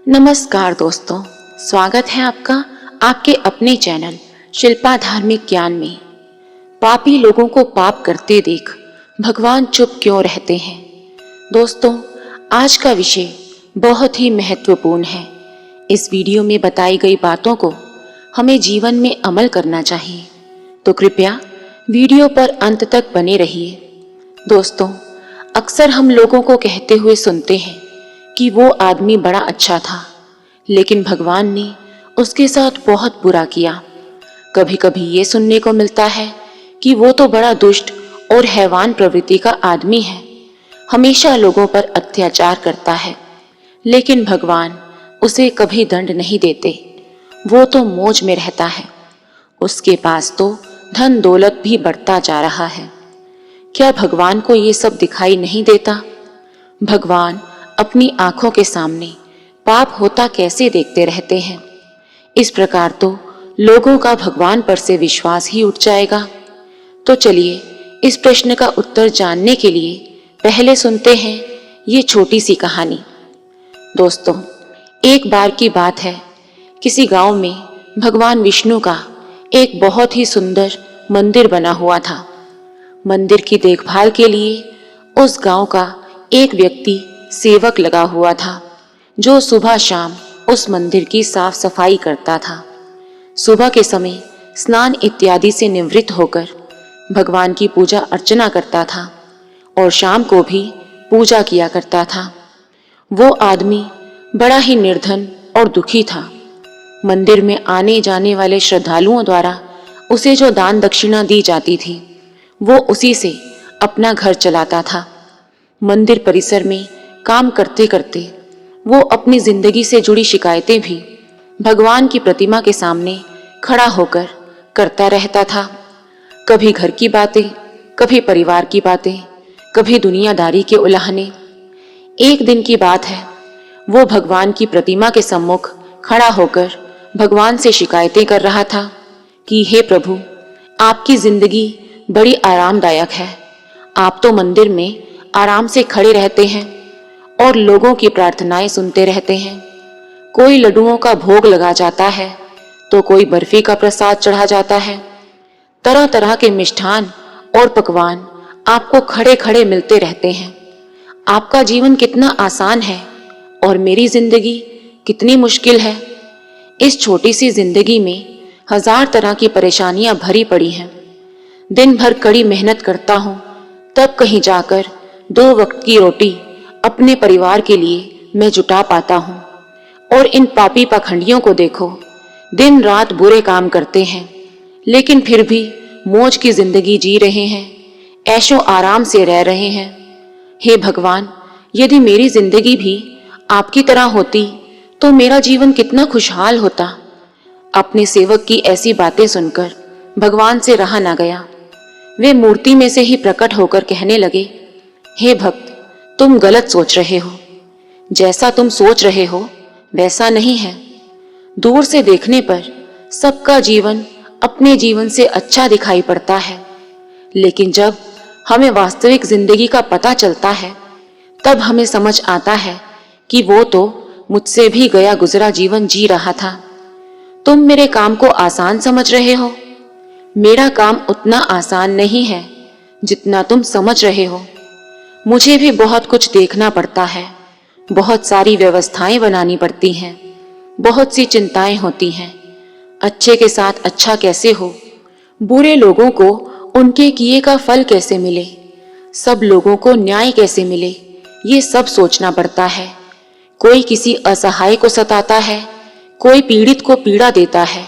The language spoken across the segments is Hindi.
नमस्कार दोस्तों, स्वागत है आपका आपके अपने चैनल शिल्पा धार्मिक ज्ञान में। पापी लोगों को पाप करते देख भगवान चुप क्यों रहते हैं। दोस्तों, आज का विषय बहुत ही महत्वपूर्ण है। इस वीडियो में बताई गई बातों को हमें जीवन में अमल करना चाहिए, तो कृपया वीडियो पर अंत तक बने रहिए। दोस्तों, अक्सर हम लोगों को कहते हुए सुनते हैं कि वो आदमी बड़ा अच्छा था, लेकिन भगवान ने उसके साथ बहुत बुरा किया। कभी कभी ये सुनने को मिलता है कि वो तो बड़ा दुष्ट और हैवान प्रवृत्ति का आदमी है, हमेशा लोगों पर अत्याचार करता है, लेकिन भगवान उसे कभी दंड नहीं देते। वो तो मौज में रहता है, उसके पास तो धन दौलत भी बढ़ता जा रहा है। क्या भगवान को ये सब दिखाई नहीं देता? भगवान अपनी आंखों के सामने पाप होता कैसे देखते रहते हैं। इस प्रकार तो लोगों का भगवान पर से विश्वास ही उठ जाएगा। तो चलिए इस प्रश्न का उत्तर जानने के लिए पहले सुनते हैं ये छोटी सी कहानी। दोस्तों, एक बार की बात है, किसी गांव में भगवान विष्णु का एक बहुत ही सुंदर मंदिर बना हुआ था। मंदिर की देखभाल के लिए उस गांव का एक व्यक्ति सेवक लगा हुआ था, जो सुबह शाम उस मंदिर की साफ सफाई करता था। सुबह के समय स्नान इत्यादि से निवृत्त होकर भगवान की पूजा अर्चना करता था और शाम को भी पूजा किया करता था। वो आदमी बड़ा ही निर्धन और दुखी था। मंदिर में आने जाने वाले श्रद्धालुओं द्वारा उसे जो दान दक्षिणा दी जाती थी, वो उसी से अपना घर चलाता था। मंदिर परिसर में काम करते करते वो अपनी जिंदगी से जुड़ी शिकायतें भी भगवान की प्रतिमा के सामने खड़ा होकर करता रहता था। कभी घर की बातें, कभी परिवार की बातें, कभी दुनियादारी के उलाहने। एक दिन की बात है, वो भगवान की प्रतिमा के सम्मुख खड़ा होकर भगवान से शिकायतें कर रहा था कि हे प्रभु, आपकी जिंदगी बड़ी आरामदायक है। आप तो मंदिर में आराम से खड़े रहते हैं और लोगों की प्रार्थनाएं सुनते रहते हैं। कोई लड्डुओं का भोग लगा जाता है तो कोई बर्फी का प्रसाद चढ़ा जाता है। तरह तरह के मिष्ठान और पकवान आपको खड़े खड़े मिलते रहते हैं। आपका जीवन कितना आसान है और मेरी जिंदगी कितनी मुश्किल है। इस छोटी सी जिंदगी में हजार तरह की परेशानियां भरी पड़ी हैं। दिन भर कड़ी मेहनत करता हूँ, तब कहीं जाकर 2 वक्त की रोटी अपने परिवार के लिए मैं जुटा पाता हूँ। और इन पापी पाखंडियों को देखो, दिन रात बुरे काम करते हैं, लेकिन फिर भी मौज की जिंदगी जी रहे हैं, ऐशो आराम से रह रहे हैं। हे भगवान, यदि मेरी जिंदगी भी आपकी तरह होती तो मेरा जीवन कितना खुशहाल होता। अपने सेवक की ऐसी बातें सुनकर भगवान से रहा ना गया। वे मूर्ति में से ही प्रकट होकर कहने लगे, हे भक्त, तुम गलत सोच रहे हो। जैसा तुम सोच रहे हो वैसा नहीं है। दूर से देखने पर सबका जीवन अपने जीवन से अच्छा दिखाई पड़ता है, लेकिन जब हमें वास्तविक जिंदगी का पता चलता है, तब हमें समझ आता है कि वो तो मुझसे भी गया गुजरा जीवन जी रहा था। तुम मेरे काम को आसान समझ रहे हो। मेरा काम उतना आसान नहीं है जितना तुम समझ रहे हो। मुझे भी बहुत कुछ देखना पड़ता है, बहुत सारी व्यवस्थाएं बनानी पड़ती हैं, बहुत सी चिंताएं होती हैं। अच्छे के साथ अच्छा कैसे हो, बुरे लोगों को उनके किए का फल कैसे मिले, सब लोगों को न्याय कैसे मिले, ये सब सोचना पड़ता है। कोई किसी असहाय को सताता है, कोई पीड़ित को पीड़ा देता है,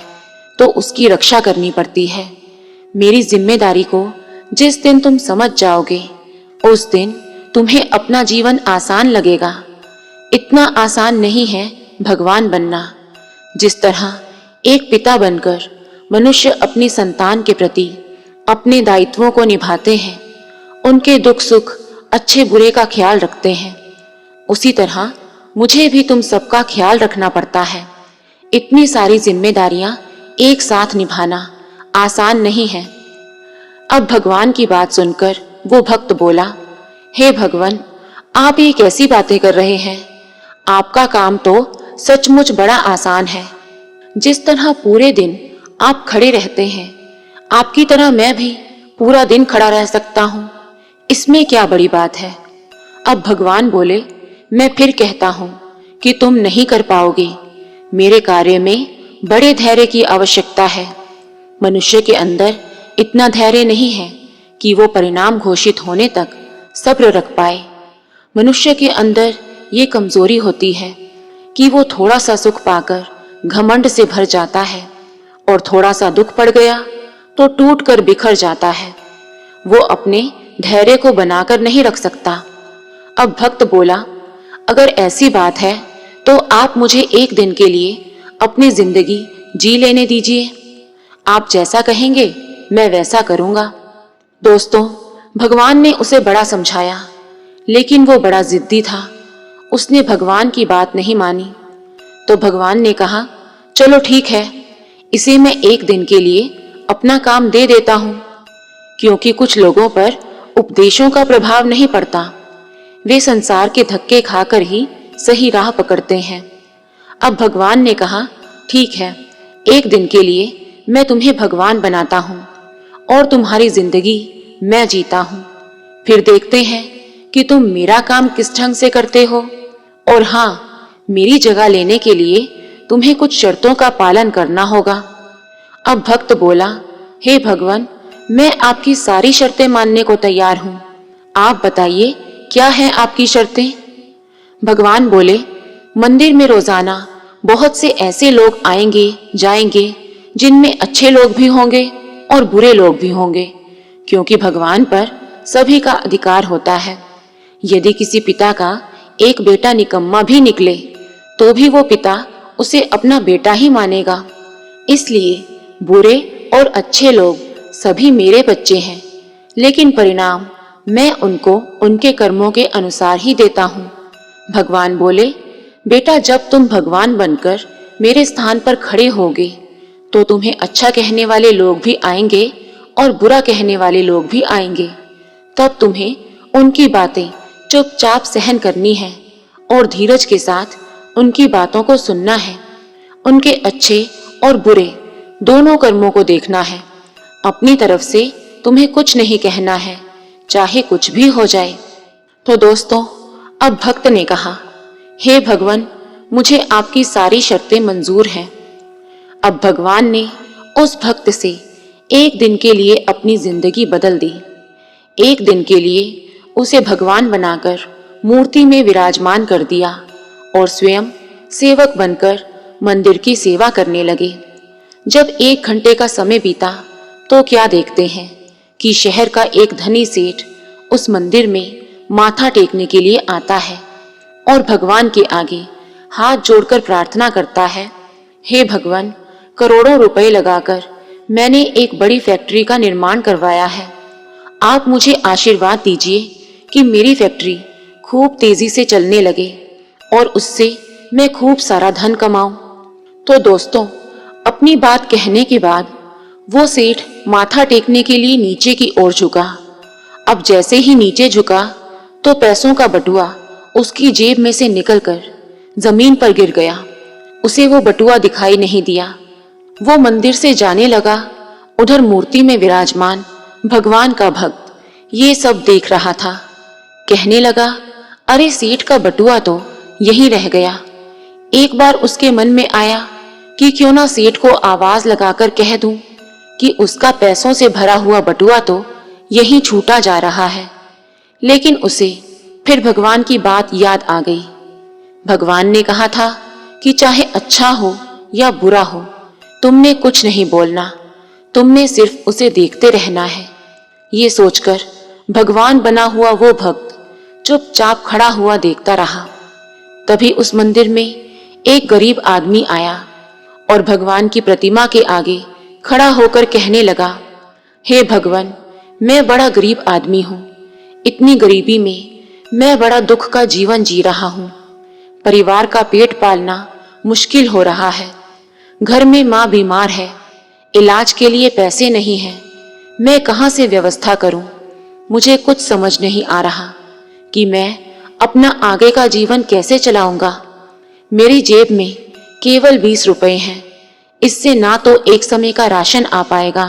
तो उसकी रक्षा करनी पड़ती है। मेरी जिम्मेदारी को जिस दिन तुम समझ जाओगे, उस दिन तुम्हें अपना जीवन आसान लगेगा। इतना आसान नहीं है भगवान बनना। जिस तरह एक पिता बनकर मनुष्य अपनी संतान के प्रति अपने दायित्वों को निभाते हैं, उनके दुख सुख अच्छे बुरे का ख्याल रखते हैं, उसी तरह मुझे भी तुम सबका ख्याल रखना पड़ता है। इतनी सारी जिम्मेदारियां एक साथ निभाना आसान नहीं है। अब भगवान की बात सुनकर वो भक्त बोला, हे भगवान, आप ये कैसी बातें कर रहे हैं। आपका काम तो सचमुच बड़ा आसान है। जिस तरह पूरे दिन आप खड़े रहते हैं, आपकी तरह मैं भी पूरा दिन खड़ा रह सकता हूँ। इसमें क्या बड़ी बात है। अब भगवान बोले, मैं फिर कहता हूँ कि तुम नहीं कर पाओगे। मेरे कार्य में बड़े धैर्य की आवश्यकता है। मनुष्य के अंदर इतना धैर्य नहीं है कि वो परिणाम घोषित होने तक सब्र रख पाए। मनुष्य के अंदर ये कमजोरी होती है कि वो थोड़ा सा सुख पाकर घमंड से भर जाता है और थोड़ा सा दुख पड़ गया तो टूट कर बिखर जाता है। वो अपने धैर्य को बनाकर नहीं रख सकता। अब भक्त बोला, अगर ऐसी बात है तो आप मुझे एक दिन के लिए अपनी जिंदगी जी लेने दीजिए। आप जैसा कहेंगे मैं वैसा करूंगा। दोस्तों, भगवान ने उसे बड़ा समझाया, लेकिन वो बड़ा जिद्दी था। उसने भगवान की बात नहीं मानी। तो भगवान ने कहा, चलो ठीक है, इसे मैं एक दिन के लिए अपना काम दे देता हूं, क्योंकि कुछ लोगों पर उपदेशों का प्रभाव नहीं पड़ता। वे संसार के धक्के खाकर ही सही राह पकड़ते हैं। अब भगवान ने कहा, ठीक है, एक दिन के लिए मैं तुम्हें भगवान बनाता हूँ और तुम्हारी जिंदगी मैं जीता हूँ। फिर देखते हैं कि तुम मेरा काम किस ढंग से करते हो। और हाँ, मेरी जगह लेने के लिए तुम्हें कुछ शर्तों का पालन करना होगा। अब भक्त बोला, हे भगवान, मैं आपकी सारी शर्तें मानने को तैयार हूँ। आप बताइए, क्या हैं आपकी शर्तें? भगवान बोले, मंदिर में रोजाना बहुत से ऐसे लोग आएंगे जाएंगे जिनमें अच्छे लोग भी होंगे और बुरे लोग भी होंगे, क्योंकि भगवान पर सभी का अधिकार होता है। यदि किसी पिता का एक बेटा निकम्मा भी निकले तो भी वो पिता उसे अपना बेटा ही मानेगा। इसलिए बुरे और अच्छे लोग सभी मेरे बच्चे हैं, लेकिन परिणाम मैं उनको उनके कर्मों के अनुसार ही देता हूँ। भगवान बोले, बेटा, जब तुम भगवान बनकर मेरे स्थान पर खड़े होगे तो तुम्हें अच्छा कहने वाले लोग भी आएंगे और बुरा कहने वाले लोग भी आएंगे। तब तुम्हें उनकी बातें चुपचाप सहन करनी है और धीरज के साथ उनकी बातों को सुनना है। उनके अच्छे और बुरे दोनों कर्मों को देखना है। अपनी तरफ से तुम्हें कुछ नहीं कहना है, चाहे कुछ भी हो जाए। तो दोस्तों, अब भक्त ने कहा, हे भगवान, मुझे आपकी सारी शर्तें मंजूर हैं। अब भगवान ने उस भक्त से एक दिन के लिए अपनी जिंदगी बदल दी। एक दिन के लिए उसे भगवान बनाकर मूर्ति में विराजमान कर दिया और स्वयं सेवक बनकर मंदिर की सेवा करने लगे। जब 1 घंटे का समय बीता तो क्या देखते हैं कि शहर का एक धनी सेठ उस मंदिर में माथा टेकने के लिए आता है और भगवान के आगे हाथ जोड़कर प्रार्थना करता है, हे भगवान, करोड़ों रुपए लगाकर मैंने एक बड़ी फैक्ट्री का निर्माण करवाया है। आप मुझे आशीर्वाद दीजिए कि मेरी फैक्ट्री खूब तेजी से चलने लगे और उससे मैं खूब सारा धन कमाऊं। तो दोस्तों, अपनी बात कहने के बाद वो सेठ माथा टेकने के लिए नीचे की ओर झुका। अब जैसे ही नीचे झुका तो पैसों का बटुआ उसकी जेब में से निकलकर जमीन पर गिर गया। उसे वो बटुआ दिखाई नहीं दिया। वो मंदिर से जाने लगा। उधर मूर्ति में विराजमान भगवान का भक्त ये सब देख रहा था। कहने लगा, अरे सेठ का बटुआ तो यहीं रह गया। एक बार उसके मन में आया कि क्यों ना सेठ को आवाज लगाकर कह दूं कि उसका पैसों से भरा हुआ बटुआ तो यहीं छूटा जा रहा है। लेकिन उसे फिर भगवान की बात याद आ गई। भगवान ने कहा था कि चाहे अच्छा हो या बुरा हो, तुमने कुछ नहीं बोलना, तुमने सिर्फ उसे देखते रहना है। ये सोचकर भगवान बना हुआ वो भक्त चुपचाप खड़ा हुआ देखता रहा। तभी उस मंदिर में एक गरीब आदमी आया और भगवान की प्रतिमा के आगे खड़ा होकर कहने लगा, हे भगवान, मैं बड़ा गरीब आदमी हूँ। इतनी गरीबी में मैं बड़ा दुख का जीवन जी रहा हूँ। परिवार का पेट पालना मुश्किल हो रहा है। घर में माँ बीमार है, इलाज के लिए पैसे नहीं हैं। मैं कहाँ से व्यवस्था करूँ? मुझे कुछ समझ नहीं आ रहा कि मैं अपना आगे का जीवन कैसे चलाऊंगा। मेरी जेब में केवल 20 रुपए हैं। इससे ना तो एक समय का राशन आ पाएगा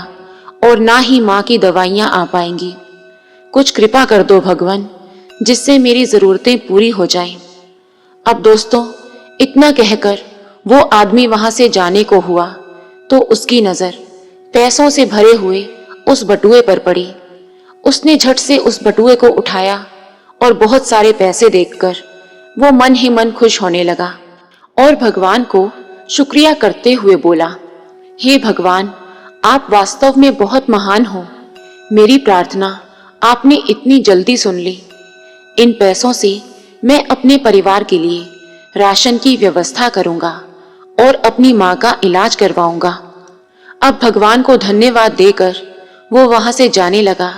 और ना ही माँ की दवाइयाँ आ पाएंगी। कुछ कृपा कर दो भगवान, जिससे मेरी जरूरतें पूरी हो जाएं। अब दोस्तों, इतना कहकर वो आदमी वहां से जाने को हुआ तो उसकी नजर पैसों से भरे हुए उस बटुए पर पड़ी। उसने झट से उस बटुए को उठाया और बहुत सारे पैसे देखकर वो मन ही मन खुश होने लगा और भगवान को शुक्रिया करते हुए बोला, हे भगवान, आप वास्तव में बहुत महान हो। मेरी प्रार्थना आपने इतनी जल्दी सुन ली। इन पैसों से मैं अपने परिवार के लिए राशन की व्यवस्था करूंगा और अपनी माँ का इलाज करवाऊंगा। अब भगवान को धन्यवाद देकर वो वहां से जाने लगा।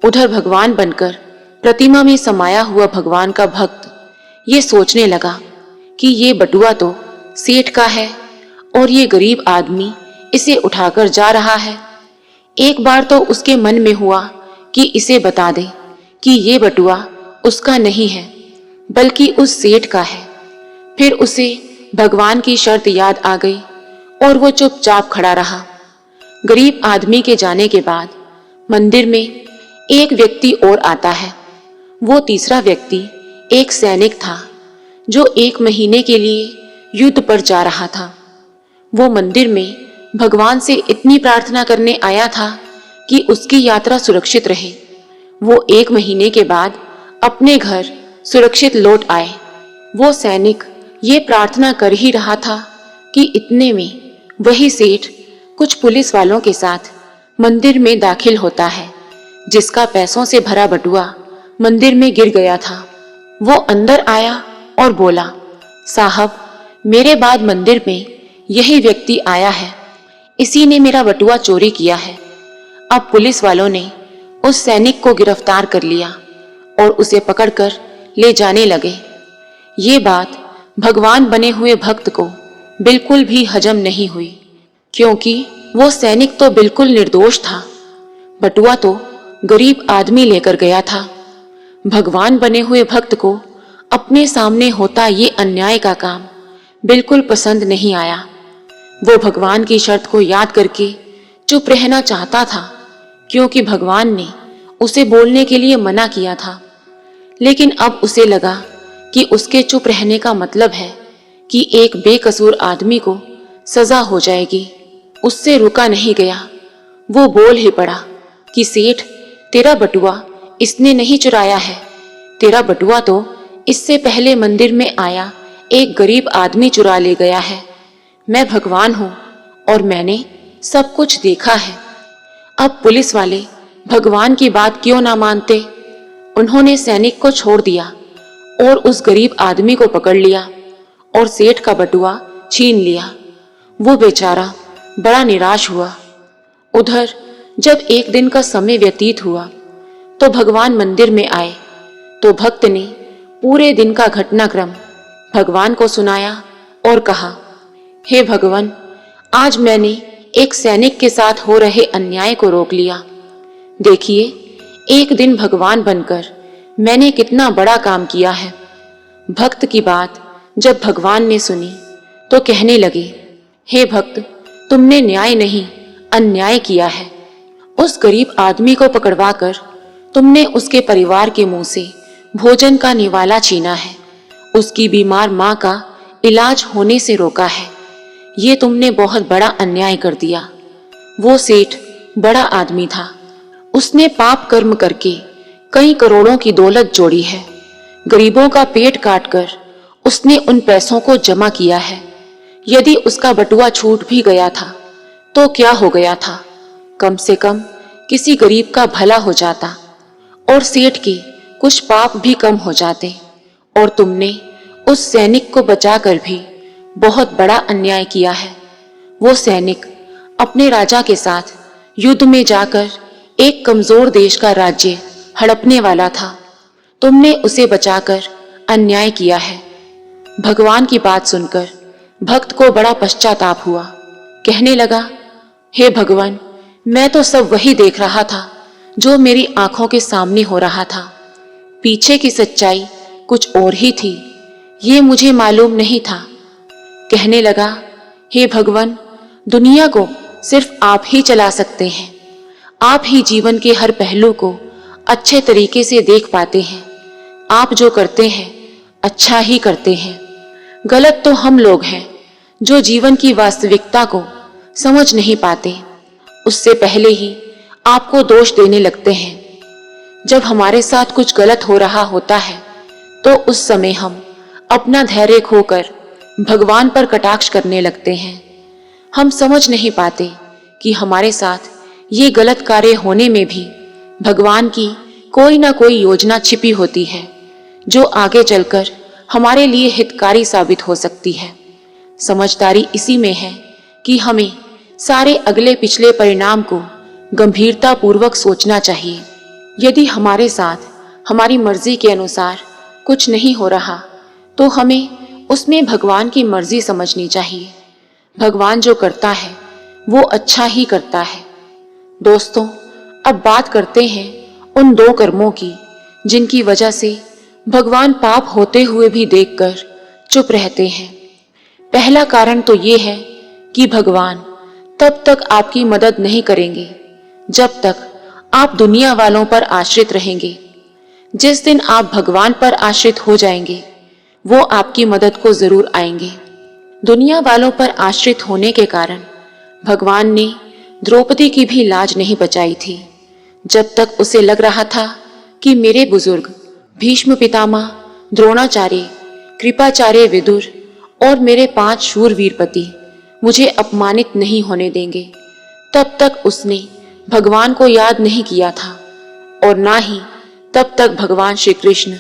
उधर भगवान बनकर प्रतिमा में समाया हुआ भगवान का भक्त ये सोचने लगा कि ये बटुआ तो सेठ का है और ये गरीब आदमी इसे उठाकर जा रहा है। एक बार तो उसके मन में हुआ कि इसे बता दे कि ये बटुआ उसका नहीं है बल्कि उस सेठ का है। फिर उसे भगवान की शर्त याद आ गई और वो चुपचाप खड़ा रहा। गरीब आदमी के जाने के बाद मंदिर में एक व्यक्ति और आता है। वो तीसरा व्यक्ति एक सैनिक था जो 1 महीने के लिए युद्ध पर जा रहा था। वो मंदिर में भगवान से इतनी प्रार्थना करने आया था कि उसकी यात्रा सुरक्षित रहे। वो 1 महीने के बाद अपने घर सुरक्षित लौट आए। वो सैनिक ये प्रार्थना कर ही रहा था कि इतने में वही सेठ कुछ पुलिस वालों के साथ मंदिर में दाखिल होता है, जिसका पैसों से भरा बटुआ मंदिर में गिर गया था। वो अंदर आया और बोला, साहब, मेरे बाद मंदिर में यही व्यक्ति आया है, इसी ने मेरा बटुआ चोरी किया है। अब पुलिस वालों ने उस सैनिक को गिरफ्तार कर लिया और उसे पकड़कर ले जाने लगे। ये बात भगवान बने हुए भक्त को बिल्कुल भी हजम नहीं हुई, क्योंकि वो सैनिक तो बिल्कुल निर्दोष था। बटुआ तो गरीब आदमी लेकर गया था। भगवान बने हुए भक्त को अपने सामने होता ये अन्याय का काम बिल्कुल पसंद नहीं आया। वो भगवान की शर्त को याद करके चुप रहना चाहता था, क्योंकि भगवान ने उसे बोलने के लिए मना किया था। लेकिन अब उसे लगा कि उसके चुप रहने का मतलब है कि एक बेकसूर आदमी को सजा हो जाएगी। उससे रुका नहीं गया। वो बोल ही पड़ा कि सेठ, तेरा बटुआ इसने नहीं चुराया है। तेरा बटुआ तो इससे पहले मंदिर में आया एक गरीब आदमी चुरा ले गया है। मैं भगवान हूँ और मैंने सब कुछ देखा है। अब पुलिस वाले भगवान की बात क्यों ना मानते। उन्होंने सैनिक को छोड़ दिया और उस गरीब आदमी को पकड़ लिया और सेठ का बटुआ छीन लिया। वो बेचारा बड़ा निराश हुआ। उधर जब एक दिन का समय व्यतीत हुआ तो भगवान मंदिर में आए तो भक्त ने पूरे दिन का घटनाक्रम भगवान को सुनाया और कहा, हे भगवान, आज मैंने एक सैनिक के साथ हो रहे अन्याय को रोक लिया। देखिए, एक दिन भगवान बनकर मैंने कितना बड़ा काम किया है। भक्त की बात जब भगवान ने सुनी तो कहने लगे, हे भक्त, तुमने न्याय नहीं अन्याय किया है। उस गरीब आदमी को पकड़वाकर तुमने उसके परिवार के मुंह से भोजन का निवाला छीना है। उसकी बीमार माँ का इलाज होने से रोका है। ये तुमने बहुत बड़ा अन्याय कर दिया। वो सेठ बड़ा आदमी था। उसने पाप कर्म करके कई करोड़ों की दौलत जोड़ी है। गरीबों का पेट काटकर उसने उन पैसों को जमा किया है। यदि उसका बटुआ छूट भी गया था तो क्या हो गया था, कम से कम किसी गरीब का भला हो जाता और सेठ के कुछ पाप भी कम हो जाते। और तुमने उस सैनिक को बचाकर भी बहुत बड़ा अन्याय किया है। वो सैनिक अपने राजा के साथ युद्ध में जाकर एक कमजोर देश का राज्य हड़पने वाला था। तुमने उसे बचाकर अन्याय किया है। भगवान की बात सुनकर भक्त को बड़ा पश्चाताप हुआ। कहने लगा, हे भगवान, मैं तो सब वही देख रहा था जो मेरी आंखों के सामने हो रहा था। पीछे की सच्चाई कुछ और ही थी। ये मुझे मालूम नहीं था कहने लगा, हे भगवान, दुनिया को सिर्फ आप ही चला सकते हैं। आप ही जीवन के हर पहलू को अच्छे तरीके से देख पाते हैं। आप जो करते हैं अच्छा ही करते हैं। गलत तो हम लोग हैं जो जीवन की वास्तविकता को समझ नहीं पाते। उससे पहले ही आपको दोष देने लगते हैं। जब हमारे साथ कुछ गलत हो रहा होता है तो उस समय हम अपना धैर्य खोकर भगवान पर कटाक्ष करने लगते हैं। हम समझ नहीं पाते कि हमारे साथ ये गलत कार्य होने में भी भगवान की कोई ना कोई योजना छिपी होती है जो आगे चलकर हमारे लिए हितकारी साबित हो सकती है। समझदारी इसी में है कि हमें सारे अगले पिछले परिणाम को गंभीरता पूर्वक सोचना चाहिए। यदि हमारे साथ हमारी मर्जी के अनुसार कुछ नहीं हो रहा तो हमें उसमें भगवान की मर्जी समझनी चाहिए। भगवान जो करता है वो अच्छा ही करता है। दोस्तों, अब बात करते हैं उन 2 कर्मों की जिनकी वजह से भगवान पाप होते हुए भी देखकर चुप रहते हैं। पहला कारण तो ये है कि भगवान तब तक आपकी मदद नहीं करेंगे जब तक आप दुनिया वालों पर आश्रित रहेंगे। जिस दिन आप भगवान पर आश्रित हो जाएंगे वो आपकी मदद को जरूर आएंगे। दुनिया वालों पर आश्रित होने के कारण भगवान ने द्रौपदी की भी लाज नहीं बचाई थी। जब तक उसे लग रहा था कि मेरे बुजुर्ग भीष्म पितामह, द्रोणाचार्य, कृपाचार्य, विदुर और मेरे 5 शूरवीर पति मुझे अपमानित नहीं होने देंगे, तब तक उसने भगवान को याद नहीं किया था और ना ही तब तक भगवान श्री कृष्ण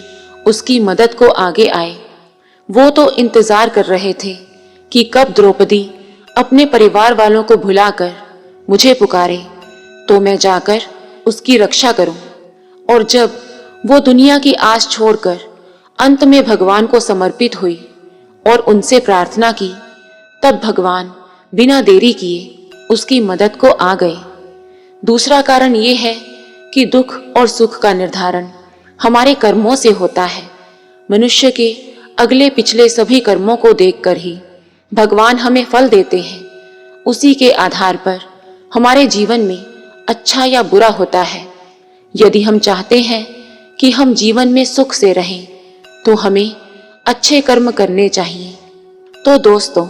उसकी मदद को आगे आए। वो तो इंतजार कर रहे थे कि कब द्रौपदी अपने परिवार वालों को भुलाकर मुझे पुकारे तो मैं जाकर उसकी रक्षा करूं। और जब वो दुनिया की आस छोड़कर अंत में भगवान को समर्पित हुई और उनसे प्रार्थना की, तब भगवान बिना देरी किए उसकी मदद को आ गए। दूसरा कारण ये है कि दुख और सुख का निर्धारण हमारे कर्मों से होता है। मनुष्य के अगले पिछले सभी कर्मों को देखकर ही भगवान हमें फल देते हैं। उसी के आधार पर हमारे जीवन में अच्छा या बुरा होता है। यदि हम चाहते हैं कि हम जीवन में सुख से रहें तो हमें अच्छे कर्म करने चाहिए। तो दोस्तों,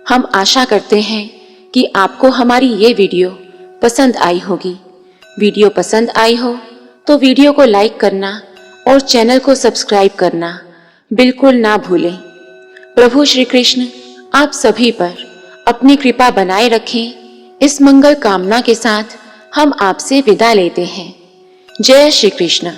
हम आशा करते हैं कि आपको हमारी ये वीडियो पसंद आई होगी। वीडियो पसंद आई हो तो वीडियो को लाइक करना और चैनल को सब्सक्राइब करना बिल्कुल ना भूलें। प्रभु श्री कृष्ण आप सभी पर अपनी कृपा बनाए रखें। इस मंगल कामना के साथ हम आपसे विदा लेते हैं। जय श्री कृष्ण।